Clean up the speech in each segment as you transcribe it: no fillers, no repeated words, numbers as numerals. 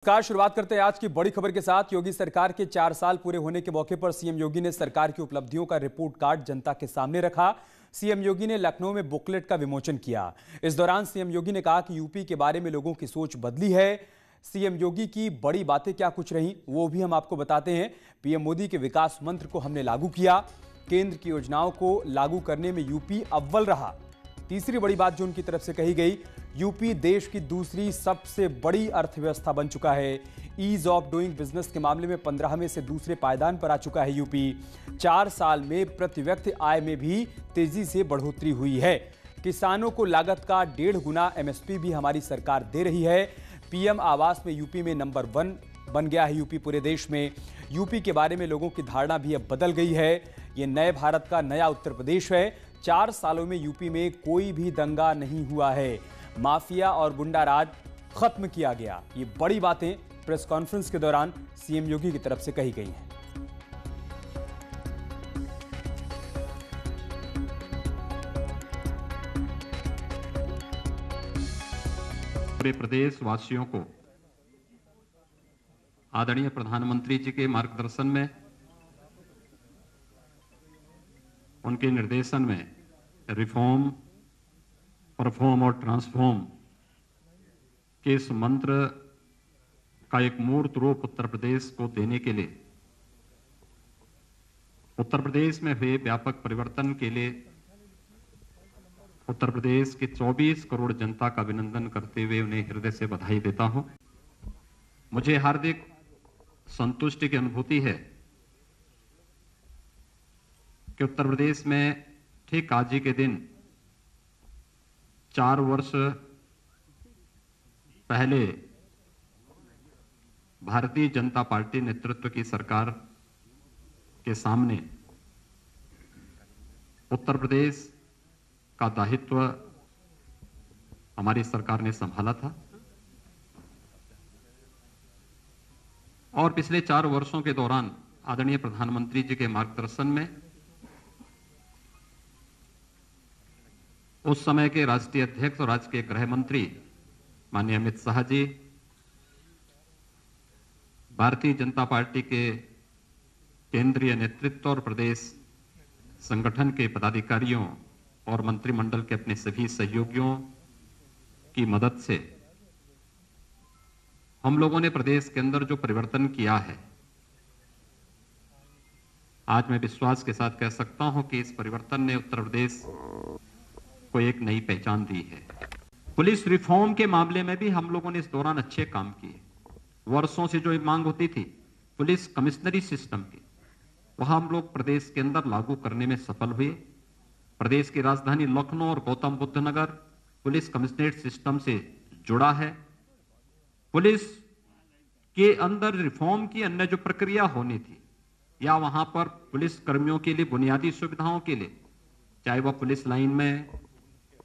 नमस्कार। शुरुआत करते हैं आज की बड़ी खबर के साथ। योगी सरकार के 4 साल पूरे होने के मौके पर सीएम योगी ने सरकार की उपलब्धियों का रिपोर्ट कार्ड जनता के सामने रखा। सीएम योगी ने लखनऊ में बुकलेट का विमोचन किया। इस दौरान सीएम योगी ने कहा कि यूपी के बारे में लोगों की सोच बदली है। सीएम योगी की बड़ी बातें क्या कुछ रहीं वो भी हम आपको बताते हैं। पीएम मोदी के विकास मंत्र को हमने लागू किया। केंद्र की योजनाओं को लागू करने में यूपी अव्वल रहा। तीसरी बड़ी बात जो उनकी तरफ से कही गई, यूपी देश की दूसरी सबसे बड़ी अर्थव्यवस्था बन चुका है। ईज ऑफ डूइंग बिजनेस के मामले में 15वें से दूसरे पायदान पर आ चुका है यूपी। 4 साल में प्रति व्यक्ति आय में भी तेजी से बढ़ोतरी हुई है। किसानों को लागत का 1.5 गुना एमएसपी भी हमारी सरकार दे रही है। पीएम आवास में यूपी में नंबर 1 बन गया है यूपी पूरे देश में। यूपी के बारे में लोगों की धारणा भी अब बदल गई है। ये नए भारत का नया उत्तर प्रदेश है। 4 सालों में यूपी में कोई भी दंगा नहीं हुआ है। माफिया और गुंडा राज खत्म किया गया। ये बड़ी बातें प्रेस कॉन्फ्रेंस के दौरान सीएम योगी की तरफ से कही गई हैं। पूरे प्रदेश वासियों को आदरणीय प्रधानमंत्री जी के मार्गदर्शन में, उनके निर्देशन में रिफॉर्म, परफॉर्म और ट्रांसफॉर्म के इस मंत्र का एक मूर्त रूप उत्तर प्रदेश को देने के लिए, उत्तर प्रदेश में हुए व्यापक परिवर्तन के लिए उत्तर प्रदेश के 24 करोड़ जनता का अभिनंदन करते हुए उन्हें हृदय से बधाई देता हूं। मुझे हार्दिक संतुष्टि की अनुभूति है कि उत्तर प्रदेश में ठीक आज ही के दिन 4 वर्ष पहले भारतीय जनता पार्टी नेतृत्व की सरकार के सामने उत्तर प्रदेश का दायित्व हमारी सरकार ने संभाला था और पिछले 4 वर्षों के दौरान आदरणीय प्रधानमंत्री जी के मार्गदर्शन में उस समय के राष्ट्रीय अध्यक्ष और राज्य के गृह मंत्री माननीय अमित शाह जी, भारतीय जनता पार्टी के केंद्रीय नेतृत्व और प्रदेश संगठन के पदाधिकारियों और मंत्रिमंडल के अपने सभी सहयोगियों की मदद से हम लोगों ने प्रदेश के अंदर जो परिवर्तन किया है, आज मैं विश्वास के साथ कह सकता हूं कि इस परिवर्तन ने उत्तर प्रदेश को एक नई पहचान दी है। पुलिस रिफॉर्म के मामले में भी हम लोगों ने इस दौरान अच्छे काम किए। वर्षों से जो मांग होती थी पुलिस कमिश्नरी सिस्टम की, वहां हम लोग प्रदेश के अंदर लागू करने में सफल हुए। प्रदेश की राजधानी लखनऊ और गौतम बुद्ध नगर पुलिस कमिश्नरेट सिस्टम से जुड़ा है। पुलिस के अंदर रिफॉर्म की अन्य जो प्रक्रिया होनी थी या वहां पर पुलिस कर्मियों के लिए बुनियादी सुविधाओं के लिए, चाहे वह पुलिस लाइन में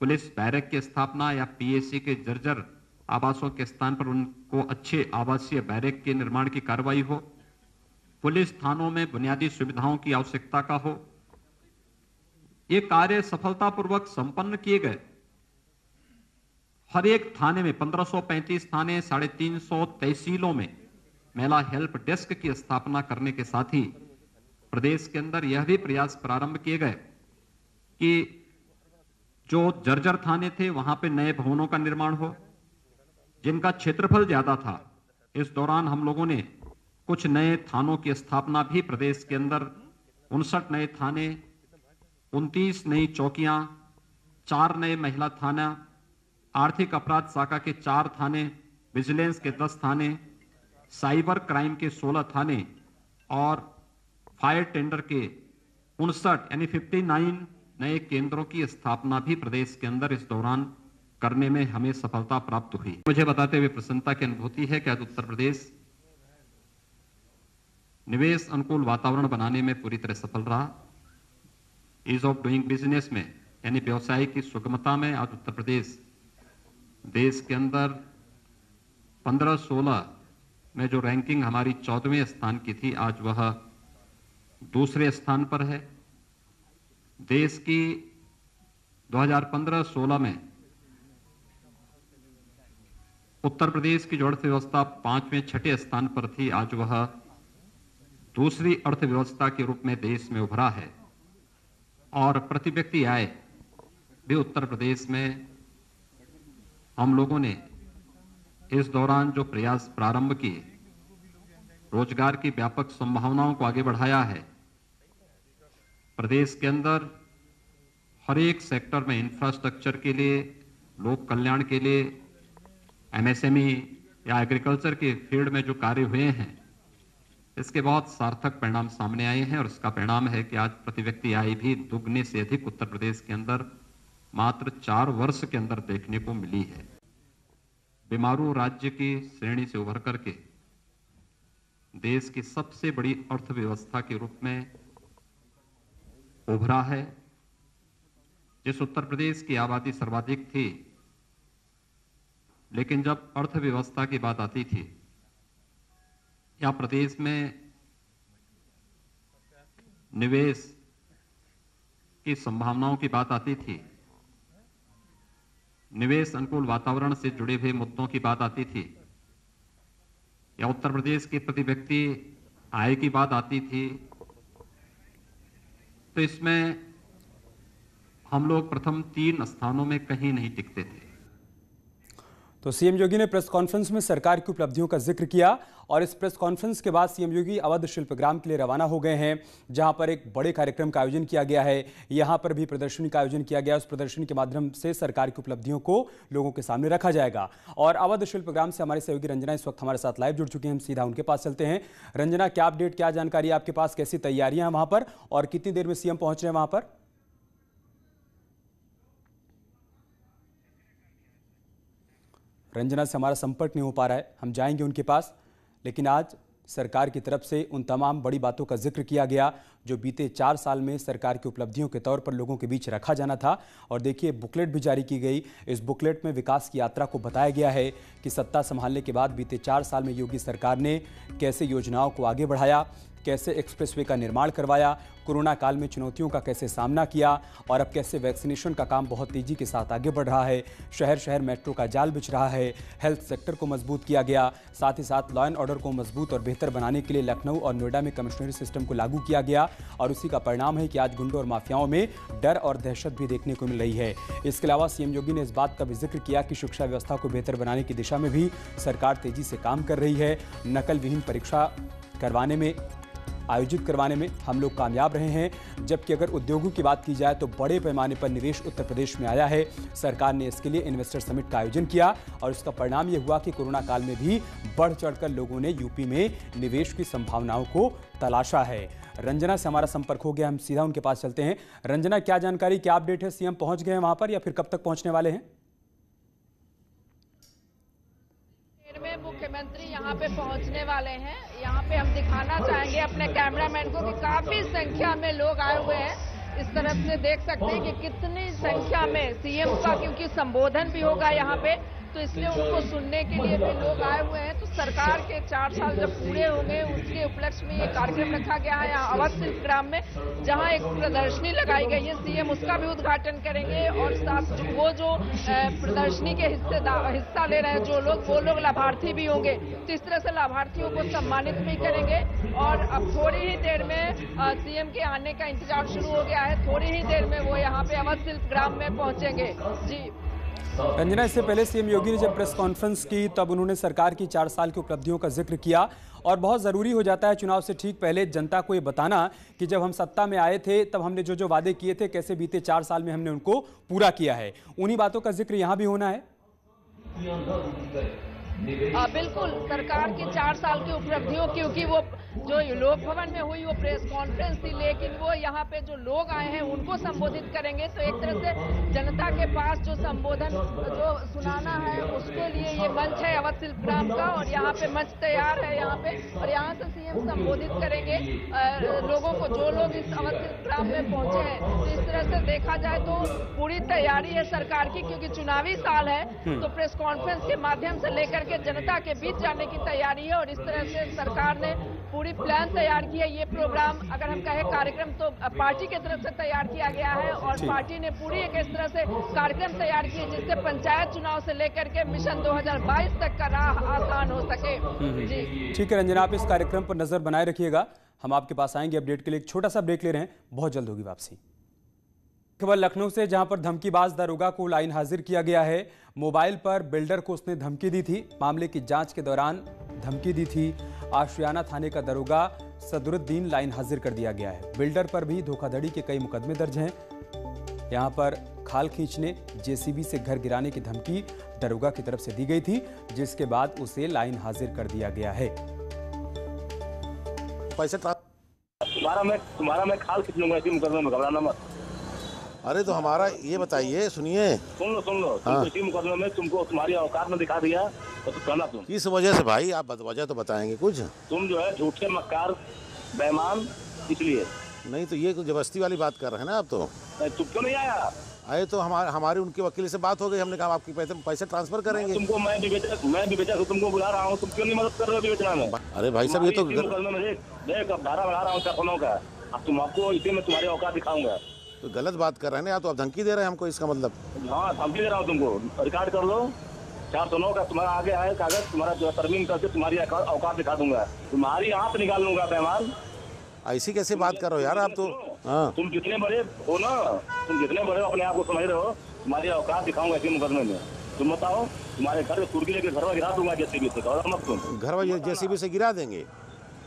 पुलिस बैरक की स्थापना या पीएसी के जर्जर आवासों के स्थान पर उनको अच्छे आवासीय बैरक के निर्माण की कार्रवाई हो, पुलिस थानों में बुनियादी सुविधाओं की आवश्यकता का हो, ये कार्य सफलतापूर्वक संपन्न किए गए। हर एक थाने में 1535 थाने, 350 तहसीलों में महिला हेल्प डेस्क की स्थापना करने के साथ ही प्रदेश के अंदर यह भी प्रयास प्रारंभ किए गए कि जो जर्जर थाने थे वहां पे नए भवनों का निर्माण हो, जिनका क्षेत्रफल ज्यादा था। इस दौरान हम लोगों ने कुछ नए थानों की स्थापना भी प्रदेश के अंदर 59 नए थाने, 29 नई चौकियां, 4 नए महिला थाना, आर्थिक अपराध शाखा के 4 थाने, विजिलेंस के 10 थाने, साइबर क्राइम के 16 थाने और फायर टेंडर के 59 यानी 59 नए केंद्रों की स्थापना भी प्रदेश के अंदर इस दौरान करने में हमें सफलता प्राप्त हुई। मुझे बताते हुए प्रसन्नता की अनुभूति है कि आज उत्तर प्रदेश निवेश अनुकूल वातावरण बनाने में पूरी तरह सफल रहा। ईज ऑफ डूइंग बिजनेस में यानी व्यवसाय की सुगमता में आज उत्तर प्रदेश देश के अंदर 15-16 में जो रैंकिंग हमारी 14वें स्थान की थी, आज वह दूसरे स्थान पर है। देश की 2015-16 में उत्तर प्रदेश की जो अर्थव्यवस्था 5वें-6ठे स्थान पर थी, आज वह दूसरी अर्थव्यवस्था के रूप में देश में उभरा है। और प्रति व्यक्ति आय भी उत्तर प्रदेश में हम लोगों ने इस दौरान जो प्रयास प्रारंभ किए, रोजगार की व्यापक संभावनाओं को आगे बढ़ाया है। प्रदेश के अंदर हर एक सेक्टर में इंफ्रास्ट्रक्चर के लिए, लोक कल्याण के लिए, एमएसएमई या एग्रीकल्चर के फील्ड में जो कार्य हुए हैं, इसके बहुत सार्थक परिणाम सामने आए हैं। और इसका परिणाम है कि आज प्रति व्यक्ति आय भी दुगने से अधिक उत्तर प्रदेश के अंदर मात्र 4 वर्ष के अंदर देखने को मिली है। बीमारू राज्य की श्रेणी से उभर करके देश की सबसे बड़ी अर्थव्यवस्था के रूप में उभरा है। जिस उत्तर प्रदेश की आबादी सर्वाधिक थी, लेकिन जब अर्थव्यवस्था की बात आती थी या प्रदेश में निवेश की संभावनाओं की बात आती थी, निवेश अनुकूल वातावरण से जुड़े हुए मुद्दों की बात आती थी, या उत्तर प्रदेश की प्रति व्यक्ति आय की बात आती थी, तो इसमें हम लोग प्रथम 3 स्थानों में कहीं नहीं टिकते थे। तो सीएम योगी ने प्रेस कॉन्फ्रेंस में सरकार की उपलब्धियों का जिक्र किया और इस प्रेस कॉन्फ्रेंस के बाद सीएम योगी अवध शिल्पग्राम के लिए रवाना हो गए हैं, जहां पर एक बड़े कार्यक्रम का आयोजन किया गया है। यहां पर भी प्रदर्शनी का आयोजन किया गया। उस प्रदर्शनी के माध्यम से सरकार की उपलब्धियों को लोगों के सामने रखा जाएगा। और अवध शिल्पग्राम से हमारे सहयोगी रंजना इस वक्त हमारे साथ लाइव जुड़ चुके हैं। हम सीधा उनके पास चलते हैं। रंजना, क्या अपडेट, क्या जानकारी आपके पास, कैसी तैयारियां हैं वहां पर और कितनी देर में सीएम पहुंच रहे हैं वहां पर? रंजना से हमारा संपर्क नहीं हो पा रहा है, हम जाएंगे उनके पास। लेकिन आज सरकार की तरफ से उन तमाम बड़ी बातों का जिक्र किया गया जो बीते 4 साल में सरकार की उपलब्धियों के तौर पर लोगों के बीच रखा जाना था। और देखिए, बुकलेट भी जारी की गई। इस बुकलेट में विकास की यात्रा को बताया गया है कि सत्ता संभालने के बाद बीते 4 साल में योगी सरकार ने कैसे योजनाओं को आगे बढ़ाया, कैसे एक्सप्रेसवे का निर्माण करवाया, कोरोना काल में चुनौतियों का कैसे सामना किया और अब कैसे वैक्सीनेशन का काम बहुत तेजी के साथ आगे बढ़ रहा है। शहर शहर मेट्रो का जाल बिछ रहा है। हेल्थ सेक्टर को मजबूत किया गया। साथ ही साथ लॉ एंड ऑर्डर को मजबूत और बेहतर बनाने के लिए लखनऊ और नोएडा में कमिश्नरी सिस्टम को लागू किया गया और उसी का परिणाम है कि आज गुंडों और माफियाओं में डर और दहशत भी देखने को मिल रही है। इसके अलावा सीएम योगी ने इस बात का भी जिक्र किया कि शिक्षा व्यवस्था को बेहतर बनाने की दिशा में भी सरकार तेजी से काम कर रही है। नकल विहीन परीक्षा आयोजित करवाने में हम लोग कामयाब रहे हैं। जबकि अगर उद्योगों की बात की जाए तो बड़े पैमाने पर निवेश उत्तर प्रदेश में आया है। सरकार ने इसके लिए इन्वेस्टर समिट का आयोजन किया और इसका परिणाम यह हुआ कि कोरोना काल में भी बढ़ चढ़कर लोगों ने यूपी में निवेश की संभावनाओं को तलाशा है। रंजना से हमारा संपर्क हो गया, हम सीधा उनके पास चलते हैं। रंजना, क्या जानकारी, क्या अपडेट है? सीएम पहुंच गए हैं वहां पर या फिर कब तक पहुंचने वाले हैं? में मुख्यमंत्री यहाँ पे पहुँचने वाले हैं। यहाँ पे हम दिखाना चाहेंगे अपने कैमरामैन को कि काफी संख्या में लोग आए हुए हैं। इस तरफ से देख सकते हैं कि कितनी संख्या में सीएम का, क्योंकि संबोधन भी होगा यहाँ पे, तो इसलिए उनको सुनने के लिए भी लोग आए हुए हैं। तो सरकार के 4 साल जब पूरे होंगे उसके उपलक्ष्य में ये कार्यक्रम रखा गया है यहाँ अवध शिल्पग्राम में, जहाँ एक प्रदर्शनी लगाई गई है। सीएम उसका भी उद्घाटन करेंगे और साथ वो जो प्रदर्शनी के हिस्सा ले रहे हैं वो लोग लाभार्थी भी होंगे। तो इस तरह से लाभार्थियों को सम्मानित भी करेंगे। और अब थोड़ी ही देर में सीएम के आने का इंतजार शुरू हो गया है। थोड़ी ही देर में वो यहाँ पे अवध शिल्पग्राम में पहुंचेंगे। जी रंजना, इससे पहले सीएम योगी ने जब प्रेस कॉन्फ्रेंस की तब उन्होंने सरकार की 4 साल की उपलब्धियों का जिक्र किया और बहुत ज़रूरी हो जाता है चुनाव से ठीक पहले जनता को ये बताना कि जब हम सत्ता में आए थे तब हमने जो वादे किए थे कैसे बीते 4 साल में हमने उनको पूरा किया है। उन्हीं बातों का जिक्र यहाँ भी होना है। बिल्कुल, सरकार की 4 साल की उपलब्धियों, क्योंकि वो जो लोक भवन में हुई वो प्रेस कॉन्फ्रेंस थी, लेकिन वो यहाँ पे जो लोग आए हैं उनको संबोधित करेंगे। तो एक तरह से जनता के पास जो संबोधन जो सुनाना है उसके लिए ये मंच है अवध शिल्पग्राम का और यहाँ पे मंच तैयार है यहाँ पे, और यहाँ से सीएम संबोधित करेंगे लोगों को, जो लोग इस अवध शिल्पग्राम में पहुंचे हैं। तो इस तरह से देखा जाए तो पूरी तैयारी है सरकार की, क्योंकि चुनावी साल है। तो प्रेस कॉन्फ्रेंस के माध्यम से लेकर के के जनता के बीच जाने की तैयारी है और इस तरह से सरकार ने पूरी प्लान तैयार की है। ये प्रोग्राम अगर हम कहें कार्यक्रम तो पार्टी की तरफ से तैयार किया गया है और पार्टी ने पूरी एक इस तरह से कार्यक्रम तैयार किए जिससे पंचायत चुनाव से लेकर के मिशन 2022 तक का राह आसान हो सके। जी ठीक है रंजना, आप इस कार्यक्रम पर नजर बनाए रखिएगा। हम आपके पास आएंगे अपडेट के लिए। एक छोटा सा ब्रेक ले रहे हैं, बहुत जल्द होगी वापसी। खबर लखनऊ से, जहां पर धमकीबाज दरोगा को लाइन हाजिर किया गया है। मोबाइल पर बिल्डर को उसने धमकी दी थी। मामले की जांच के दौरान धमकी दी थी। आशियाना थाने का दरोगा सदरुद्दीन लाइन हाजिर कर दिया गया है। बिल्डर पर भी धोखाधड़ी के कई मुकदमे दर्ज हैं। यहां पर खाल खींचने, जेसीबी से घर गिराने की धमकी दरोगा की तरफ से दी गई थी, जिसके बाद उसे लाइन हाजिर कर दिया गया है। पैसे तुम्हारा मैं खाल खींच लूंगा, इसी मुकदमे में घबराना मत। अरे तो हमारा ये बताइए, सुनिए। सुन लो हाँ। इसी मुकदमे में तुमको तुम्हारी औकात में दिखा दिया तो कहना तुम किस वजह से भाई, आप वजह तो बताएंगे कुछ। तुम जो है झूठे मक्कार बेईमान, इसलिए। नहीं तो ये तो जबरदस्ती वाली बात कर रहे हैं ना आप। तो तुम क्यों नहीं आया? आए तो हमारी उनके वकील से बात हो गई। हमने कहा आपके पैसे ट्रांसफर करेंगे। तुमको मैं भी बेचा तुमको बुला रहा हूँ, तुम क्यों नहीं मदद कर रहे हो बेचना में? अरे भाई साहब, ये तो देख अब धारा बढ़ा रहा हूँ 409 का। अब तुम आपको इसी में तुम्हारी औकात दिखाऊंगा। तो गलत बात कर रहे हैं ना, तो आप धमकी दे रहे हैं हमको, इसका मतलब। हाँ, धमकी दे रहा हूँ तुमको। रिकॉर्ड कर लो, 409 का तुम्हारा आगे है कागज, तुम्हारा जो तरमीम करके तुम्हारी औकात दिखा दूंगा, तुम्हारी आंख निकाल लूंगा बेईमान। ऐसी कैसे बात कर रहे हो यार आप तो। हाँ, तुम जितने बड़े हो ना, तुम जितने बड़े हो अपने आप को समझ रहे हो, तुम्हारी औकात दिखाऊंगा इसी मुकदमे में। तुम बताओ, तुम्हारे घर में तुर्की लेके घर में गिरा दूंगा जेसीबी से, और मत तुम घर में जेसीबी से गिरा देंगे।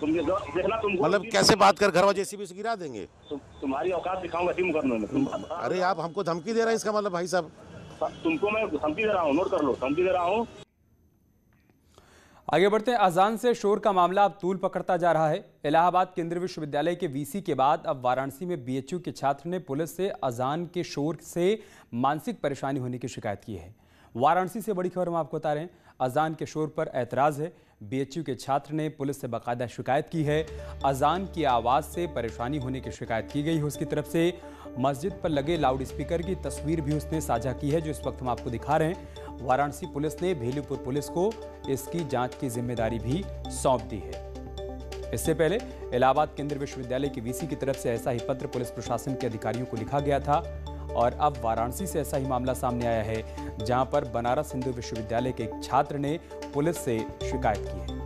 तुम देखना, तुमको मतलब कैसे बात कर, घर में जेसीबी से गिरा देंगे? तुम्हारी औकात दिखाऊंगा इसी मुकदमे में। अरे आप हमको धमकी दे रहे हैं, इसका मतलब भाई साहब। तुमको मैं धमकी दे रहा हूँ, नोट कर लो, धमकी दे रहा हूँ। आगे बढ़ते हैं। अजान से शोर का मामला अब तूल पकड़ता जा रहा है। इलाहाबाद केंद्रीय विश्वविद्यालय के वीसी के बाद अब वाराणसी में बीएचयू के छात्र ने पुलिस से अजान के शोर से मानसिक परेशानी होने की शिकायत की है। वाराणसी से बड़ी खबर हम आपको बता रहे हैं। अजान के शोर पर ऐतराज है। बीएचयू के छात्र ने पुलिस से बाकायदा शिकायत की है। अजान की आवाज़ से परेशानी होने की शिकायत की गई है उसकी तरफ से। मस्जिद पर लगे लाउड स्पीकर की तस्वीर भी उसने साझा की है, जो इस वक्त हम आपको दिखा रहे हैं। वाराणसी पुलिस ने भेलीपुर पुलिस को इसकी जांच की जिम्मेदारी भी सौंप दी है। इससे पहले इलाहाबाद केंद्रीय विश्वविद्यालय की वीसी की तरफ से ऐसा ही पत्र पुलिस प्रशासन के अधिकारियों को लिखा गया था और अब वाराणसी से ऐसा ही मामला सामने आया है, जहां पर बनारस हिंदू विश्वविद्यालय के एक छात्र ने पुलिस से शिकायत की है।